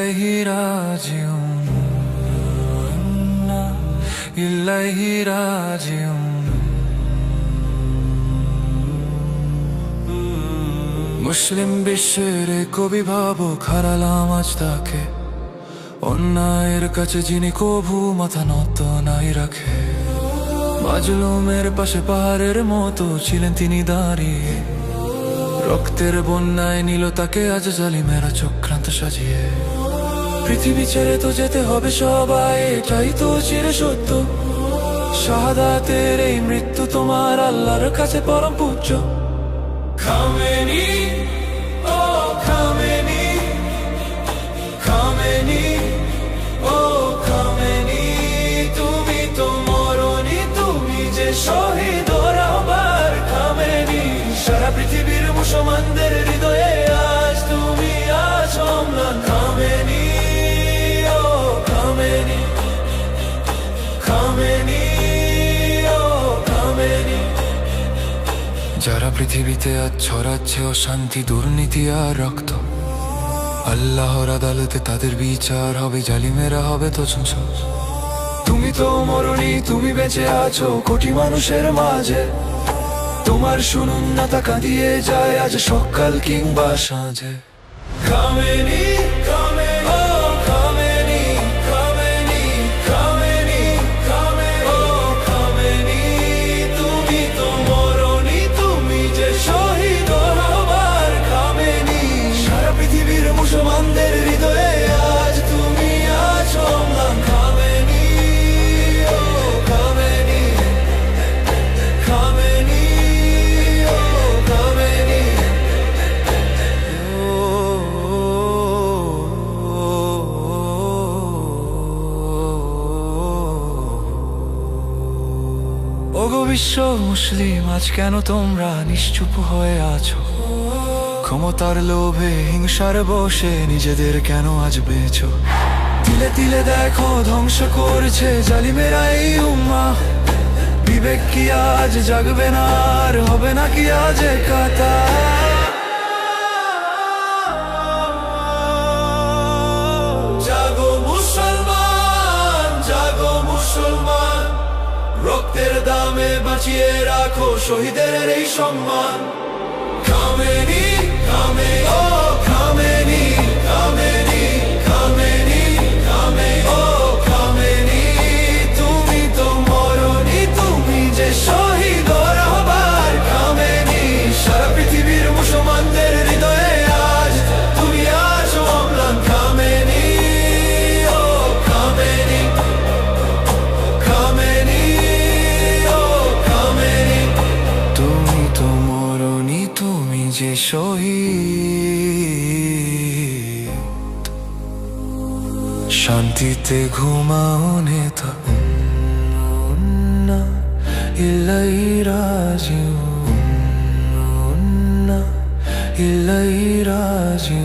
ইলাইহি রাজিউন ইলাইহি রাজিউন। মুসলিম বিশ্বের কবি ভাবুক হারালাম আজ তাকে, অন্যায়ের কাছে যিনি কভু মাথা নত নাই রাখে। মাজলুমের পাশে পাহাড়ের মতো ছিলেন তিনি দাঁড়িয়ে, রক্তের বন্যায় নিল তাকে আজ জালিমেরা চক্রান্ত সাজিয়ে। পৃথিবী ছেড়ে তো যেতে হবে সবাই, এটাই তো চির সত্য। শাহাদাতের এই মৃত্যু তোমার আল্লাহর কাছে পরম পূজ্য। খামেনি ও খামেনি, খামেনি ও খামেনি, তুমি তো মরনি, তুমি যে শহীদ রাহবার খামেনি। সারা পৃথিবীর মুসলমানদের হৃদয়ে আজ তুমি আছো অম্লান। খামেনি ও খামেনি, খামেনি ও খামেনি। যারা পৃথিবীতে আজ ছড়াচ্ছে অশান্তি, দুর্নীতি আর রক্ত, আল্লাহর আদালতে তাদের বিচার হবে, জালিমেরা হবে তছনছ। তুমি তো মরনি, তুমি বেঁচে আছো কোটি মানুষের মাঝে। তোমার শুনুন না তা কাঁদিয়ে যায় আজ সকাল কিংবা সাঁঝে। খামেনি খামেনি ও খামেনি, খামেনি খামেনি খামেনি ও খামেনি, তুমি তো মরনি, তুমি যে শহীদ রাহবার খামেনি। সারা পৃথিবীর মুসলমানদের হৃদয়ে আজ তুমি আছো অম্লান। খামেনি ও খামেনি, খামেনি ও খামেনি। ওগো বিশ্ব মুসলিম, আজ কেন তোমরা নিশ্চুপ হয়ে আছো? ক্ষমতার লোভে হিংসার বসে নিজেদের কেন আজ বেচো? তিলে তিলে দেখো ধ্বংস করছে জালিমেরা এই উম্মাহ। বিবেক কি আজ জাগবে না, আর হবে না কি আজ কথা? জাগো মুসলমান, জাগো মুসলমান, রক্তের দামে বাঁচিয়ে রাখো শহীদের এই সম্মান। খামেনি খামেনি ও খামেনি, খামেনি খামেনি খামেনি ও খামেনি, তুমি তো মরনি, তুমি যে শহীদ রাহবার খামেনি। সারা পৃথিবীর মুসলমানদের হৃদয়ে আজ তুমি আছো অম্লান। খামেনি ও খামেনি, খামেনি ও খামেনি, তুমি তো মরনি, তুমি যে শহীদ। শান্তিতে ঘুমাও নেতা, ইলাইহি রাজিউন, ইলাইহি রাজিউন।